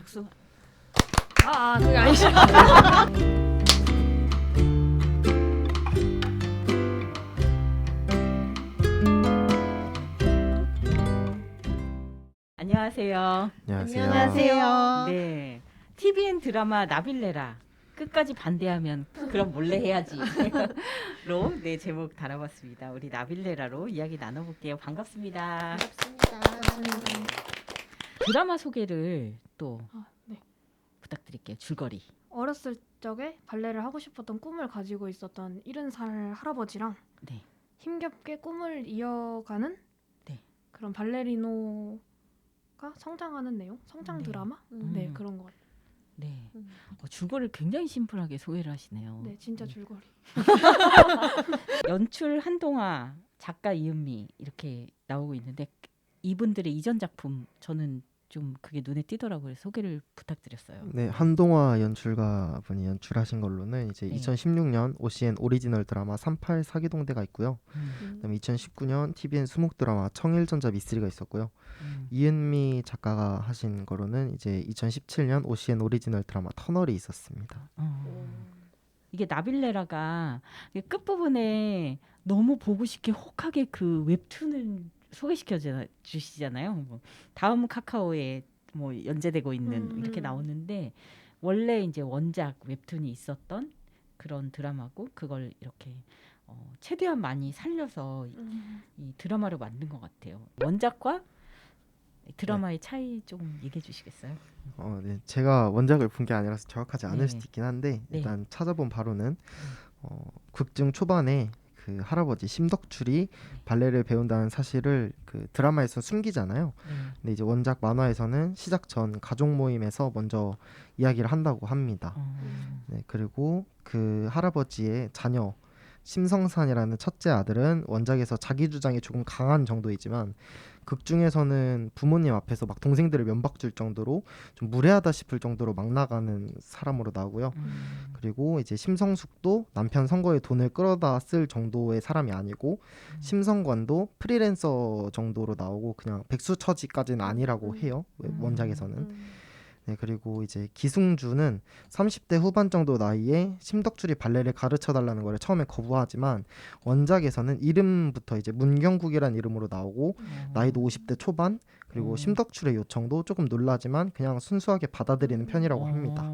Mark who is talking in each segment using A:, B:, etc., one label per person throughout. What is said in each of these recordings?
A: 박수. 그게 아니죠.
B: 안녕하세요.
C: 안녕하세요.
B: 네, TVN 드라마 나빌레라 끝까지 반대하면 그럼 몰래 해야지로 네 제목 달아봤습니다. 우리 나빌레라로 이야기 나눠볼게요. 반갑습니다.
C: 반갑습니다.
B: 드라마 소개를 또
A: 네.
B: 부탁드릴게요. 줄거리.
A: 어렸을 적에 발레를 하고 싶었던 꿈을 가지고 있었던 70살 할아버지랑
B: 네.
A: 힘겹게 꿈을 이어가는
B: 네.
A: 그런 발레리노가 성장하는 내용? 성장
B: 네.
A: 드라마?
B: 음.
A: 네, 그런 것 같아요.
B: 네. 줄거리를 굉장히 심플하게 소개를 하시네요.
A: 네, 진짜 줄거리.
B: 연출 한동화, 작가 이은미 이렇게 나오고 있는데 이분들의 이전 작품 저는 좀 그게 눈에 띄더라고요. 그래서 소개를 부탁드렸어요.
C: 네, 한동화 연출가 분이 연출하신 걸로는 이제
B: 네.
C: 2016년 OCN 오리지널 드라마 38 사기동대가 있고요. 그다음에 2019년 TVN 수목 드라마 청일전자 미쓰리가 있었고요. 이은미 작가가 하신 거로는 이제 2017년 OCN 오리지널 드라마 터널이 있었습니다.
B: 이게 나빌레라가 끝부분에 너무 보고 싶게 혹하게 그 웹툰을 소개시켜 주시잖아요. 뭐 다음 카카오에 뭐 연재되고 있는 이렇게 나오는데 원래 이제 원작 웹툰이 있었던 그런 드라마고 그걸 이렇게 최대한 많이 살려서 이 드라마로 만든 것 같아요. 원작과 드라마의 차이 좀 얘기해 주시겠어요?
C: 네, 제가 원작을 본 게 아니라서 정확하지 않을
B: 네.
C: 수도 있긴 한데
B: 네.
C: 일단 찾아본 바로는 극중 초반에 그 할아버지 심덕출이 발레를 배운다는 사실을 그 드라마에서 숨기잖아요. 근데 이제 원작 만화에서는 시작 전 가족 모임에서 먼저 이야기를 한다고 합니다. 네, 그리고 그 할아버지의 자녀 심성산이라는 첫째 아들은 원작에서 자기 주장이 조금 강한 정도이지만 극 중에서는 부모님 앞에서 막 동생들을 면박 줄 정도로 좀 무례하다 싶을 정도로 막 나가는 사람으로 나오고요. 그리고 이제 심성숙도 남편 선거에 돈을 끌어다 쓸 정도의 사람이 아니고 심성관도 프리랜서 정도로 나오고 그냥 백수처지까지는 아니라고 해요. 원작에서는. 네, 그리고 이제 기승주는 30대 후반 정도 나이에 심덕출이 발레를 가르쳐 달라는 거를 처음에 거부하지만 원작에서는 이름부터 이제 문경국이라는 이름으로 나오고 나이도 50대 초반 그리고 심덕출의 요청도 조금 놀라지만 그냥 순수하게 받아들이는 편이라고 합니다.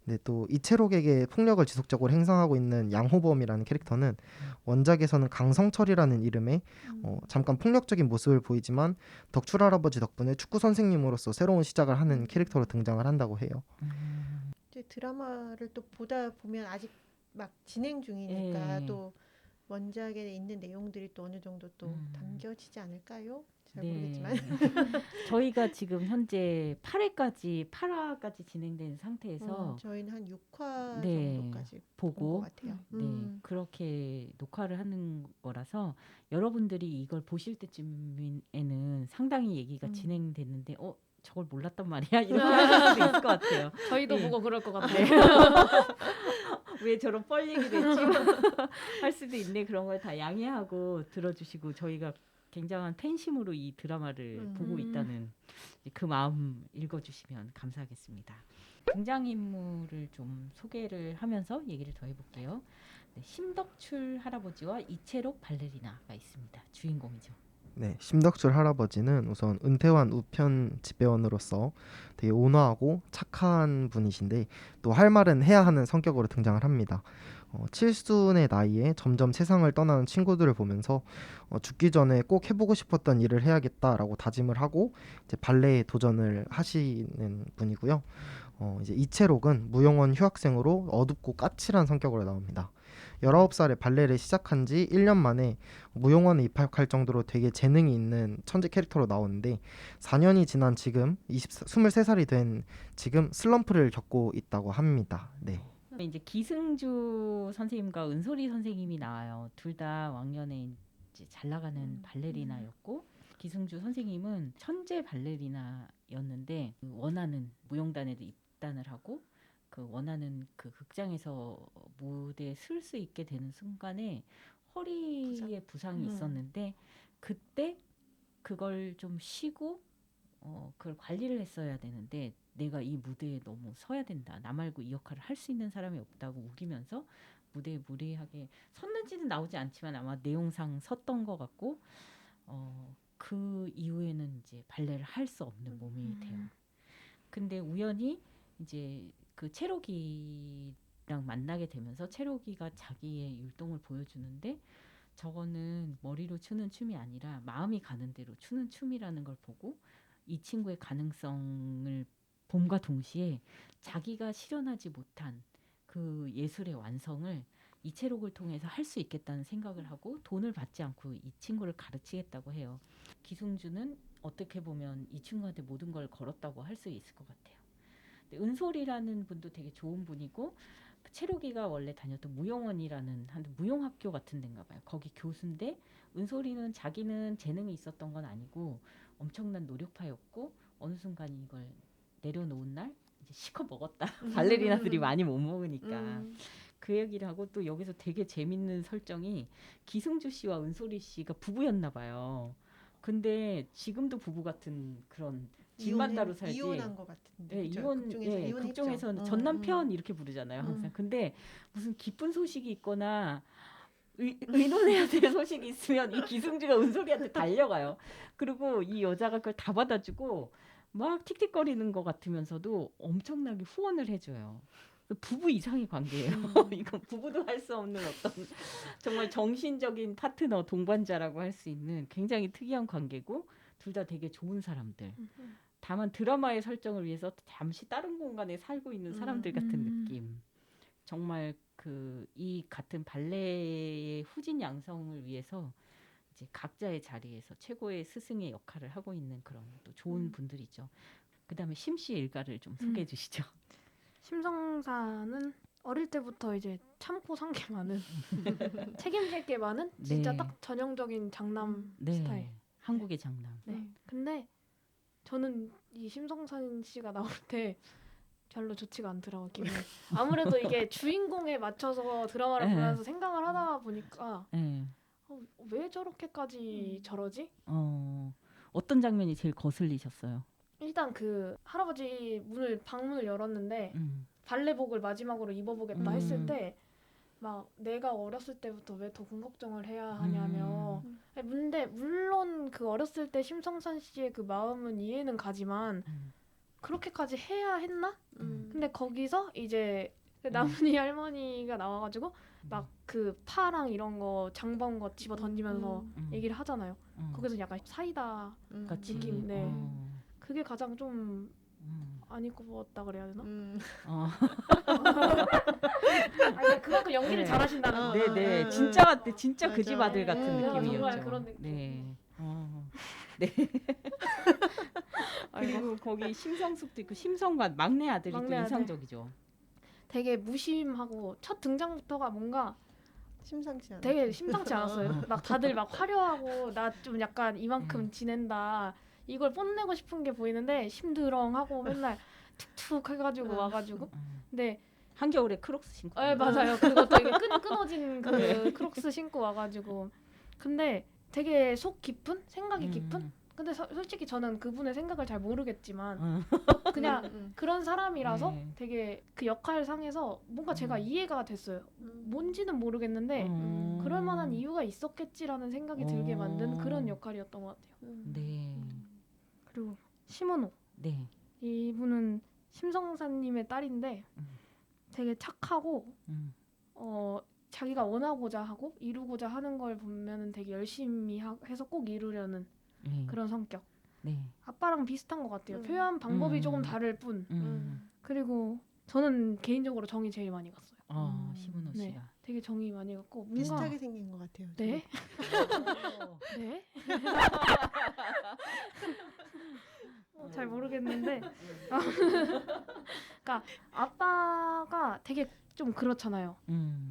C: 네, 또 이채록에게 폭력을 지속적으로 행사하고 있는 양호범이라는 캐릭터는 원작에서는 강성철이라는 이름에 잠깐 폭력적인 모습을 보이지만 덕출 할아버지 덕분에 축구 선생님으로서 새로운 시작을 하는 캐릭터로 등장을 한다고 해요.
D: 이제 드라마를 또 보다 보면 아직 막 진행 중이니까
B: 예.
D: 또 원작에 있는 내용들이 또 어느 정도 또 담겨지지 않을까요? 잘 모르겠지만
B: 저희가 지금 현재 8화까지 진행된 상태에서
D: 저희는 한 6화
B: 네,
D: 정도까지
B: 보고
D: 본 것 같아요.
B: 네, 그렇게 녹화를 하는 거라서 여러분들이 이걸 보실 때쯤에는 상당히 얘기가 진행됐는데 저걸 몰랐단 말이야 이렇게 하실 수도 있을 것 같아요.
A: 저희도
B: 네.
A: 보고 그럴 것 같아요.
B: 왜 저런 뻘 얘기를 했지? 할 수도 있네. 그런 걸 다 양해하고 들어주시고 저희가 굉장한 팬심으로 이 드라마를 보고 있다는 그 마음 읽어주시면 감사하겠습니다. 등장인물을 좀 소개를 하면서 얘기를 더 해볼게요. 네, 심덕출 할아버지와 이채록 발레리나가 있습니다. 주인공이죠.
C: 네, 심덕출 할아버지는 우선 은퇴한 우편 집배원으로서 되게 온화하고 착한 분이신데 또 할 말은 해야 하는 성격으로 등장을 합니다. 칠순의 나이에 점점 세상을 떠나는 친구들을 보면서 죽기 전에 꼭 해보고 싶었던 일을 해야겠다라고 다짐을 하고 이제 발레에 도전을 하시는 분이고요. 이제 이채록은 무용원 휴학생으로 어둡고 까칠한 성격으로 나옵니다. 19살에 발레를 시작한 지 1년 만에 무용원에 입학할 정도로 되게 재능이 있는 천재 캐릭터로 나오는데 4년이 지난 지금 23살이 된 지금 슬럼프를 겪고 있다고 합니다. 네.
B: 이제 기승주 선생님과 은솔이 선생님이 나와요. 둘 다 왕년에 이제 잘 나가는 발레리나였고 기승주 선생님은 천재 발레리나였는데 원하는 무용단에도 입단을 하고 그 원하는 그 극장에서 무대에 설 수 있게 되는 순간에 허리에 부상이 있었는데 그때 그걸 좀 쉬고 그걸 관리를 했어야 되는데 내가 이 무대에 너무 서야 된다. 나 말고 이 역할을 할 수 있는 사람이 없다고 우기면서 무대에 무리하게 섰는지는 나오지 않지만 아마 내용상 섰던 것 같고 그 이후에는 이제 발레를 할 수 없는 몸이 돼요. 근데 우연히 이제 그 체로기랑 만나게 되면서 체로기가 자기의 율동을 보여주는데 저거는 머리로 추는 춤이 아니라 마음이 가는 대로 추는 춤이라는 걸 보고 이 친구의 가능성을 봄과 동시에 자기가 실현하지 못한 그 예술의 완성을 이체록을 통해서 할 수 있겠다는 생각을 하고 돈을 받지 않고 이 친구를 가르치겠다고 해요. 기승주는 어떻게 보면 이 친구한테 모든 걸 걸었다고 할 수 있을 것 같아요. 근데 은솔이라는 분도 되게 좋은 분이고 체록이가 원래 다녔던 무용원이라는 한 무용학교 같은 데인가 봐요. 거기 교수인데 은솔이는 자기는 재능이 있었던 건 아니고 엄청난 노력파였고 어느 순간 이걸 내려놓은 날 이제 시커 먹었다. 발레리나들이 많이 못 먹으니까. 그 얘기를 하고 또 여기서 되게 재밌는 설정이 기승주 씨와 은솔이 씨가 부부였나 봐요. 근데 지금도 부부 같은 그런 집만 따로 살지.
D: 이혼한 것 같은데.
B: 네,
D: 그쵸?
B: 이혼,
D: 극중에서
B: 예,
D: 이혼했죠.
B: 극중에서는 전 남편 이렇게 부르잖아요, 항상. 근데 무슨 기쁜 소식이 있거나 의논해야 될 소식이 있으면 이 기승주가 은솔이한테 달려가요. 그리고 이 여자가 그걸 다 받아주고 막 틱틱거리는 것 같으면서도 엄청나게 후원을 해줘요. 부부 이상의 관계예요. 이건 부부도 할 수 없는 어떤 정말 정신적인 파트너, 동반자라고 할 수 있는 굉장히 특이한 관계고 둘 다 되게 좋은 사람들. 다만 드라마의 설정을 위해서 잠시 다른 공간에 살고 있는 사람들 같은 느낌. 정말 그 이 같은 발레의 후진 양성을 위해서 이제 각자의 자리에서 최고의 스승의 역할을 하고 있는 그런 또 좋은 분들이죠. 그다음에 심씨의 일가를 좀 소개해 주시죠.
A: 심성사는 어릴 때부터 이제 참고 산 게 많은 책임질 게 많은 진짜
B: 네.
A: 딱 전형적인 장남
B: 네.
A: 스타일.
B: 한국의 장남.
A: 네. 근데 저는 이 심성산 씨가 나올 때 별로 좋지가 않더라고요. 기분이. 아무래도 이게 주인공에 맞춰서 드라마를
B: 네.
A: 보면서 생각을 하다 보니까
B: 네.
A: 왜 저렇게까지 저러지?
B: 어떤 장면이 제일 거슬리셨어요?
A: 일단 그 할아버지 방문을 열었는데 발레복을 마지막으로 입어보겠다 했을 때 막 내가 어렸을 때부터 왜 더 군 걱정을 해야 하냐며. 근데 물론 그 어렸을 때 심성산 씨의 그 마음은 이해는 가지만 그렇게까지 해야 했나? 근데 거기서 이제 그 나문희 할머니가 나와가지고 막 그 파랑 이런 거 장본 거 집어 던지면서 얘기를 하잖아요. 거기서 약간 사이다
B: 같이.
A: 느낌. 네. 그게 가장 좀 안 입고 보았다 그래야 되나? 아니 그만큼 연기를
B: 네.
A: 잘하신다는 거.
B: 네네. 진짜 그 집
D: 맞아.
B: 아들 같은
A: 정말
B: 느낌이었죠.
A: 그런 느낌.
B: 네. 네. 그리고 거기 심성숙도 있고 심성관 막내 아들이 또
A: 막내 아들.
B: 인상적이죠.
A: 되게 무심하고 첫 등장부터가 뭔가
D: 심상치 않아.
A: 되게 심상치 않았어요. 막 다들 막 화려하고 나 좀 약간 이만큼 지낸다. 이걸 뽐내고 싶은 게 보이는데 심드렁하고 맨날 툭툭 해가지고 와가지고. 근데
B: 한겨울에 크록스 신고.
A: 네, 맞아요. 그것도 이게 끊어진 그 크록스 신고 와가지고. 근데 되게 속 깊은 생각이 깊은. 근데 솔직히 저는 그분의 생각을 잘 모르겠지만 그냥 그런 사람이라서
B: 네.
A: 되게 그 역할상에서 뭔가 제가 이해가 됐어요. 뭔지는 모르겠는데 그럴 만한 이유가 있었겠지라는 생각이 들게 만든 그런 역할이었던 것 같아요.
B: 네.
A: 그리고 심은호.
B: 네.
A: 이분은 심성사님의 딸인데 되게 착하고 자기가 원하고자 하고 이루고자 하는 걸 보면은 되게 열심히 해서 꼭 이루려는 그런 성격.
B: 네.
A: 아빠랑 비슷한 것 같아요. 표현 방법이 조금 다를 뿐. 그리고 저는 개인적으로 정이 제일 많이 갔어요.
B: 심은호
A: 네,
B: 씨가.
A: 되게 정이 많이 갔고 뭔가
D: 비슷하게 생긴 것 같아요.
A: 네, 네. 잘 모르겠는데, 그러니까 아빠가 되게 좀 그렇잖아요.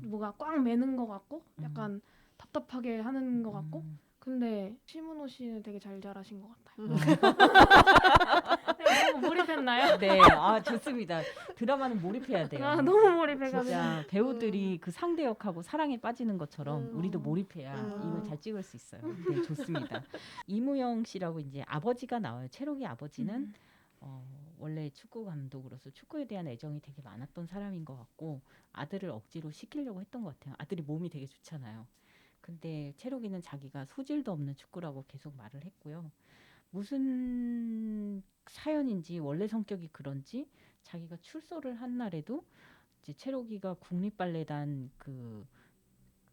A: 뭐가 꽉 매는 것 같고, 약간 답답하게 하는 것 같고. 근데 심은호 씨는 되게 잘 자라신 것 같아요. 내가 너무 몰입했나요?
B: 네, 좋습니다. 드라마는 몰입해야 돼요.
A: 너무 몰입해가지고.
B: 진짜 배우들이 그 상대 역하고 사랑에 빠지는 것처럼 우리도 몰입해야 이걸 잘 찍을 수 있어요. 네, 좋습니다. 이무영 씨라고 이제 아버지가 나와요. 채록이 아버지는 원래 축구 감독으로서 축구에 대한 애정이 되게 많았던 사람인 것 같고 아들을 억지로 시키려고 했던 것 같아요. 아들이 몸이 되게 좋잖아요. 근데 채록이는 자기가 소질도 없는 축구라고 계속 말을 했고요. 무슨 사연인지 원래 성격이 그런지 자기가 출소를 한 날에도 이제 채록이가 국립발레단 그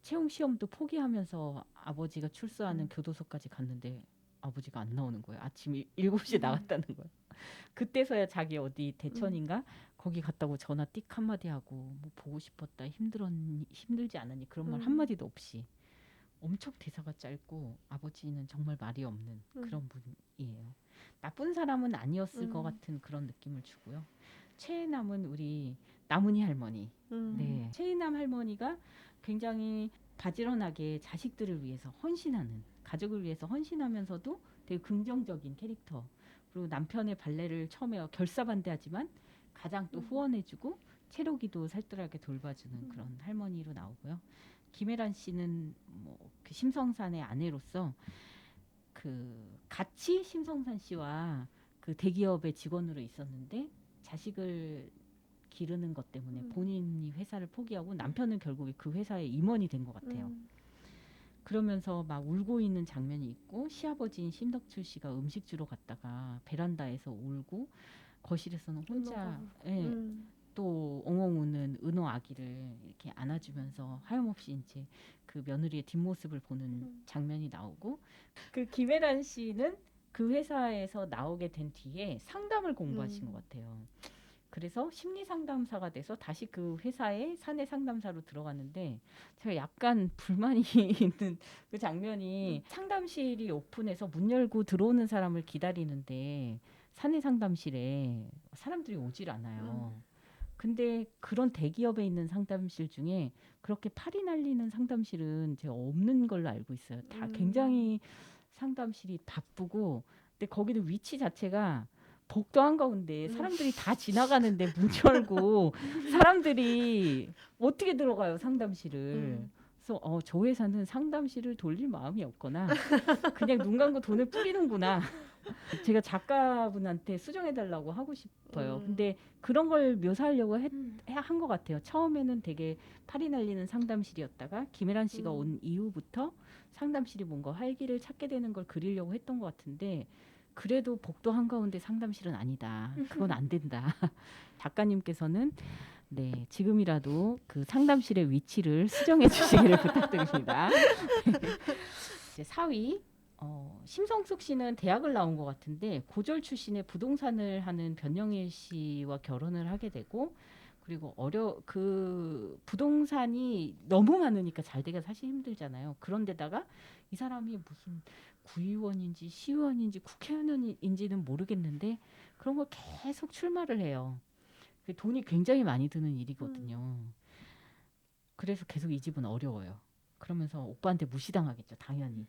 B: 채용 시험도 포기하면서 아버지가 출소하는 교도소까지 갔는데 아버지가 안 나오는 거예요. 아침 7시에 나갔다는 거예요. 그때서야 자기 어디 대천인가 거기 갔다고 전화 띡 한마디 하고 뭐 보고 싶었다 힘들지 않았니 그런 말 한마디도 없이 엄청 대사가 짧고 아버지는 정말 말이 없는 그런 분이에요. 나쁜 사람은 아니었을 것 같은 그런 느낌을 주고요. 최애남은 우리 나문희 할머니. 네. 최애남 할머니가 굉장히 바지런하게 자식들을 위해서 헌신하는 가족을 위해서 헌신하면서도 되게 긍정적인 캐릭터. 그리고 남편의 발레를 처음에 결사반대하지만 가장 또 후원해주고 채록이도 살뜰하게 돌봐주는 그런 할머니로 나오고요. 김혜란 씨는 뭐그 심성산의 아내로서 그 같이 심성산 씨와 그 대기업의 직원으로 있었는데 자식을 기르는 것 때문에 본인이 회사를 포기하고 남편은 결국에 그 회사의 임원이 된 것 같아요. 그러면서 막 울고 있는 장면이 있고 시아버지인 심덕출 씨가 음식 주러 갔다가 베란다에서 울고 거실에서는 혼자 또 엉엉 우는 은호 아기를 이렇게 안아주면서 하염없이 이제 그 며느리의 뒷모습을 보는 장면이 나오고 그 김혜란 씨는 그 회사에서 나오게 된 뒤에 상담을 공부하신 것 같아요. 그래서 심리 상담사가 돼서 다시 그 회사에 사내 상담사로 들어갔는데 제가 약간 불만이 있는 그 장면이 상담실이 오픈해서 문 열고 들어오는 사람을 기다리는데 사내 상담실에 사람들이 오질 않아요. 근데 그런 대기업에 있는 상담실 중에 그렇게 팔이 날리는 상담실은 제가 없는 걸로 알고 있어요. 다 굉장히 상담실이 바쁘고 근데 거기도 위치 자체가 복도 한가운데 사람들이 다 지나가는데 문 열고 사람들이 어떻게 들어가요 상담실을. 그래서 저 회사는 상담실을 돌릴 마음이 없거나 그냥 눈 감고 돈을 뿌리는구나. 제가 작가분한테 수정해달라고 하고 싶어요. 근데 그런 걸 묘사하려고 한 것 같아요. 처음에는 되게 팔이 날리는 상담실이었다가 김혜란 씨가 온 이후부터 상담실이 뭔가 활기를 찾게 되는 걸 그리려고 했던 것 같은데 그래도 복도 한가운데 상담실은 아니다. 그건 안 된다. 작가님께서는 네 지금이라도 그 상담실의 위치를 수정해 주시기를 부탁드립니다. 이제 4위 심성숙 씨는 대학을 나온 것 같은데 고졸 출신의 부동산을 하는 변영일 씨와 결혼을 하게 되고 그리고 그 부동산이 너무 많으니까 잘 되기가 사실 힘들잖아요. 그런데다가 이 사람이 무슨 구의원인지 시의원인지 국회의원인지는 모르겠는데 그런 걸 계속 출마를 해요. 돈이 굉장히 많이 드는 일이거든요. 그래서 계속 이 집은 어려워요. 그러면서 오빠한테 무시당하겠죠, 당연히.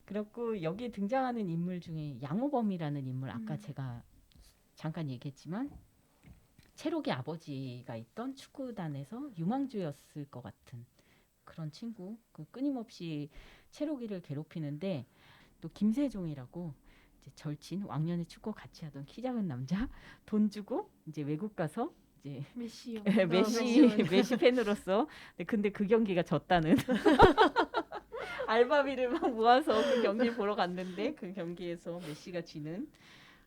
B: 그렇고 여기에 등장하는 인물 중에 양호범이라는 인물 아까 제가 잠깐 얘기했지만 채록이 아버지가 있던 축구단에서 유망주였을 것 같은 그런 친구. 그 끊임없이 채록이를 괴롭히는데 또 김세종이라고 이제 절친 왕년에 축구 같이 하던 키 작은 남자 돈 주고 이제 외국 가서 이제
A: 메시요.
B: 메시 팬으로서 근데 그 경기가 졌다는 알바비를 막 모아서 그 경기 보러 갔는데 그 경기에서 메시가 지는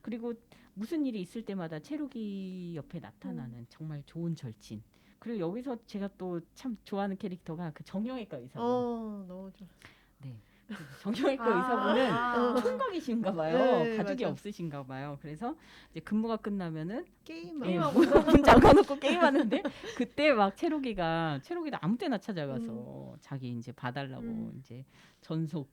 B: 그리고 무슨 일이 있을 때마다 채록이 옆에 나타나는 정말 좋은 절친. 그리고 여기서 제가 또 참 좋아하는 캐릭터가 그 정형외과 의사분.
D: 너무 좋아.
B: 네. 그 정형외과 의사분은 총각이신가 봐요.
D: 네,
B: 가족이
D: 맞아.
B: 없으신가 봐요. 그래서 이제 근무가 끝나면은
D: 게임하고
B: 문 잠가놓고 게임하는데 그때 막 채록이도 아무 때나 찾아가서 자기 이제 봐달라고 이제 전속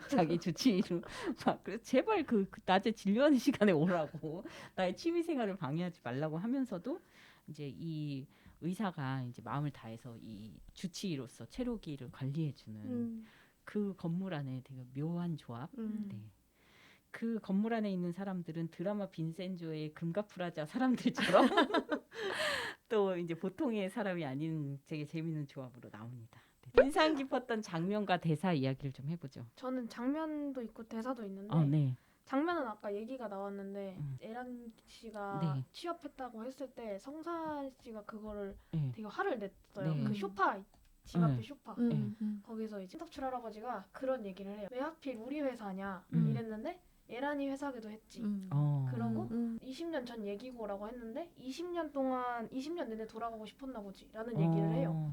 B: 자기 주치의로 막 그래서 제발 그 낮에 진료하는 시간에 오라고 나의 취미 생활을 방해하지 말라고 하면서도 이제 이 의사가 이제 마음을 다해서 이 주치의로서 채록이를 관리해주는 그 건물 안에 되게 묘한 조합. 네. 그 건물 안에 있는 사람들은 드라마 빈센조의 금가프라자 사람들처럼 또 이제 보통의 사람이 아닌 되게 재미있는 조합으로 나옵니다. 네. 인상 깊었던 장면과 대사 이야기를 좀 해보죠.
A: 저는 장면도 있고 대사도 있는데
B: 네.
A: 장면은 아까 얘기가 나왔는데 에란 씨가
B: 네.
A: 취업했다고 했을 때 성산 씨가 그거를
B: 네.
A: 되게 화를 냈어요.
B: 네.
A: 그 쇼파 집 앞에 쇼파
D: 음.
A: 거기서 이제 신덕출 할아버지가 그런 얘기를 해요. 왜 하필 우리 회사냐 이랬는데 에란이 회사기도 했지. 그러고 20년 전 얘기고라고 했는데 20년 동안 20년 내내 돌아가고 싶었나 보지라는 얘기를 해요.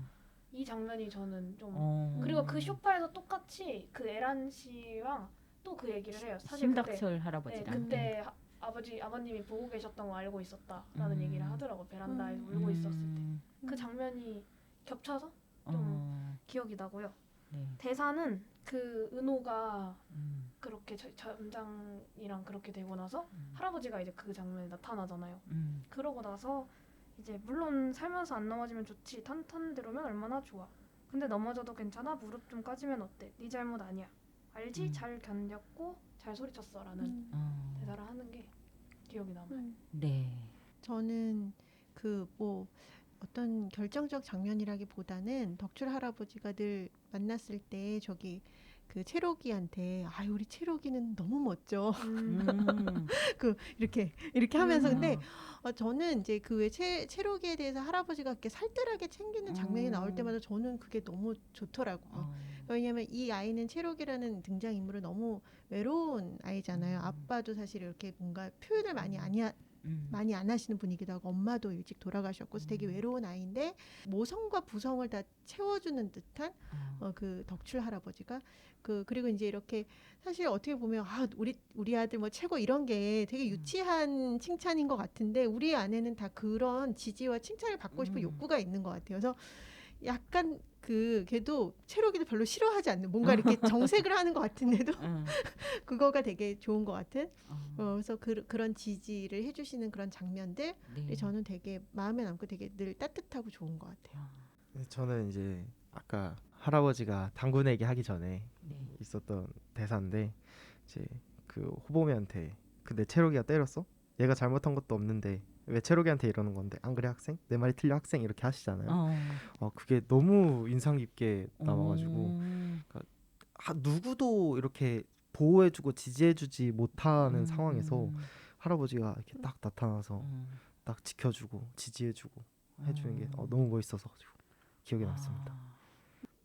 A: 이 장면이 저는 좀 그리고 그 쇼파에서 똑같이 그 에란 씨랑 또 그 얘기를 해요. 사실 그때
B: 심덕철 할아버지랑.
A: 그때 아버님이 보고 계셨던 거 알고 있었다라는 얘기를 하더라고. 베란다에서 울고 있었을 때. 그 장면이 겹쳐서 좀 기억이 나고요.
B: 네.
A: 대사는 그 은호가 그렇게 점장이랑 그렇게 되고 나서 할아버지가 이제 그 장면에 나타나잖아요. 그러고 나서 이제 물론 살면서 안 넘어지면 좋지. 탄탄대로면 얼마나 좋아. 근데 넘어져도 괜찮아. 무릎 좀 까지면 어때? 네 잘못 아니야. 알지? 잘 견뎠고 잘 소리쳤어라는 대사를 하는 게 기억이 남아요.
B: 네.
D: 저는 그 뭐 어떤 결정적 장면이라기보다는 덕출 할아버지가 늘 만났을 때 저기 그 채록이한테 아 우리 채록이는 너무 멋져 그 이렇게 하면서 근데 저는 이제 그 왜 채록이에 대해서 할아버지가 이렇게 살뜰하게 챙기는 장면이 나올 때마다 저는 그게 너무 좋더라고요. 왜냐하면 이 아이는 채록이라는 등장인물은 너무 외로운 아이잖아요. 아빠도 사실 이렇게 뭔가 표현을 많이 안 하시는 분이기도 하고 엄마도 일찍 돌아가셨고 그래서 되게 외로운 아이인데 모성과 부성을 다 채워주는 듯한 그 덕출 할아버지가 그리고 이제 이렇게 사실 어떻게 보면 아 우리 아들 뭐 최고 이런 게 되게 유치한 칭찬인 것 같은데 우리 안에는 다 그런 지지와 칭찬을 받고 싶은 욕구가 있는 것 같아요. 그래서 약간 걔도 채록이도 별로 싫어하지 않는 뭔가 이렇게 정색을 하는 것 같은데도 그거가 되게 좋은 것 같은 그래서 그런 지지를 해주시는 그런 장면들 저는 되게 마음에 남고 되게 늘 따뜻하고 좋은 것 같아요.
C: 저는 이제 아까 할아버지가 당군 얘기하기 전에 있었던 대사인데 이제 그 호범이한테 근데 채록이가 때렸어? 얘가 잘못한 것도 없는데 왜 채록이한테 이러는 건데 안 그래 학생? 내 말이 틀려 학생 이렇게 하시잖아요. 그게 너무 인상 깊게 남아가지고 그러니까 누구도 이렇게 보호해주고 지지해주지 못하는 상황에서 할아버지가 이렇게 딱 나타나서 딱 지켜주고 지지해주고 해주는 게 너무 멋있어서 기억에 남습니다.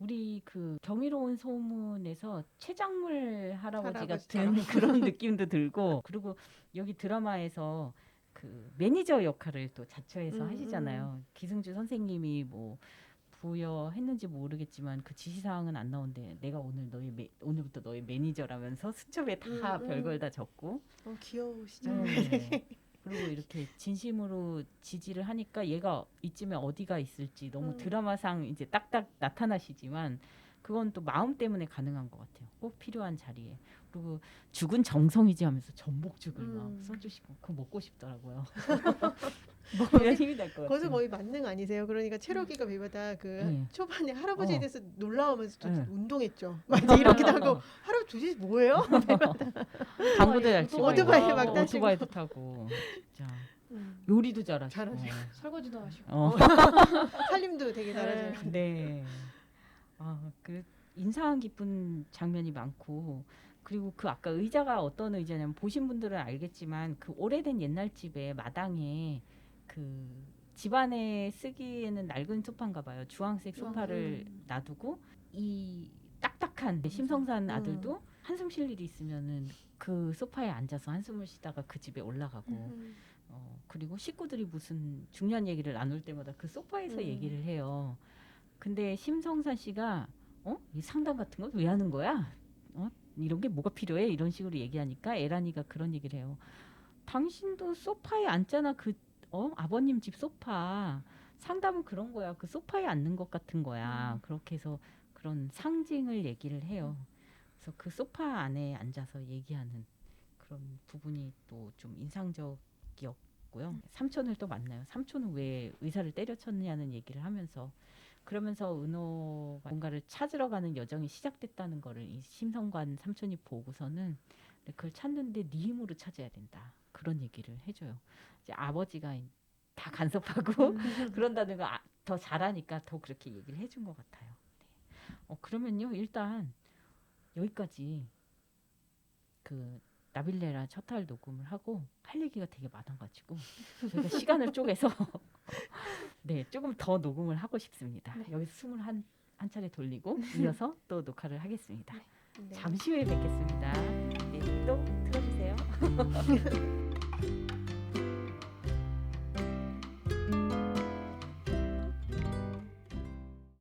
B: 우리 그 경이로운 소문에서 최장물 할아버지
D: 할아버지처럼.
B: 같은 그런 느낌도 들고 그리고 여기 드라마에서 그 매니저 역할을 또 자처해서 하시잖아요. 기승주 선생님이 뭐 부여했는지 모르겠지만 그 지시사항은 안 나오는데 내가 오늘부터 너의 매니저라면서 수첩에 다 별걸 다 적고
D: 귀여우시죠.
B: 네. 그리고 이렇게 진심으로 지지를 하니까 얘가 이쯤에 어디가 있을지 너무 드라마상 이제 딱딱 나타나시지만 그건 또 마음 때문에 가능한 것 같아요. 꼭 필요한 자리에. 그리고 죽은 정성이지 하면서 전복죽을 막 써주시고 그거 먹고 싶더라고요. 먹으면 힘이 날 것 같아요.
D: 거기서 거의 만능 아니세요? 그러니까 채록이가 배보다 초반에 할아버지에 대해서 놀라우면서 좀 운동했죠. 막 이렇게 하고 할아버지 도대체 뭐예요?
B: 당구도 잘 치고
D: 오토바이 막 타시고.
B: 오토바이도 타고 진짜 요리도 잘하시고
A: 설거지도 하시고
D: 살림도 되게 잘하세요.
B: 네. 그 인상 깊은 장면이 많고 그리고 그 아까 의자가 어떤 의자냐면 보신 분들은 알겠지만 그 오래된 옛날 집에 마당에 그 집안에 쓰기에는 낡은 소파인가 봐요. 주황색 소파를 놔두고 이 딱딱한 심성산 아들도 한숨 쉴 일이 있으면은 그 소파에 앉아서 한숨을 쉬다가 그 집에 올라가고 그리고 식구들이 무슨 중요한 얘기를 나눌 때마다 그 소파에서 얘기를 해요. 근데 심성산 씨가 이 상담 같은 거 왜 하는 거야? 이런 게 뭐가 필요해? 이런 식으로 얘기하니까 에란이가 그런 얘기를 해요. 당신도 소파에 앉잖아. 아버님 집 소파. 상담은 그런 거야. 그 소파에 앉는 것 같은 거야. 그렇게 해서 그런 상징을 얘기를 해요. 그래서 그 소파 안에 앉아서 얘기하는 그런 부분이 또 좀 인상적이었고요. 삼촌을 또 만나요. 삼촌은 왜 의사를 때려쳤느냐는 얘기를 하면서 그러면서 은호가 뭔가를 찾으러 가는 여정이 시작됐다는 거를 이 심성관 삼촌이 보고서는 그걸 찾는데 네 힘으로 찾아야 된다. 그런 얘기를 해줘요. 이제 아버지가 다 간섭하고 그런다는 거 더 잘하니까 더 그렇게 얘기를 해준 것 같아요. 네. 그러면요 일단 여기까지 그 나빌레라 첫탈 녹음을 하고 할 얘기가 되게 많아가지고 저희가 시간을 쪼개서 네 조금 더 녹음을 하고 싶습니다.
A: 네.
B: 여기서 숨을 한 차례 돌리고 이어서 또 녹화를 하겠습니다.
D: 네.
B: 잠시 후에 뵙겠습니다. 네, 또 틀어주세요.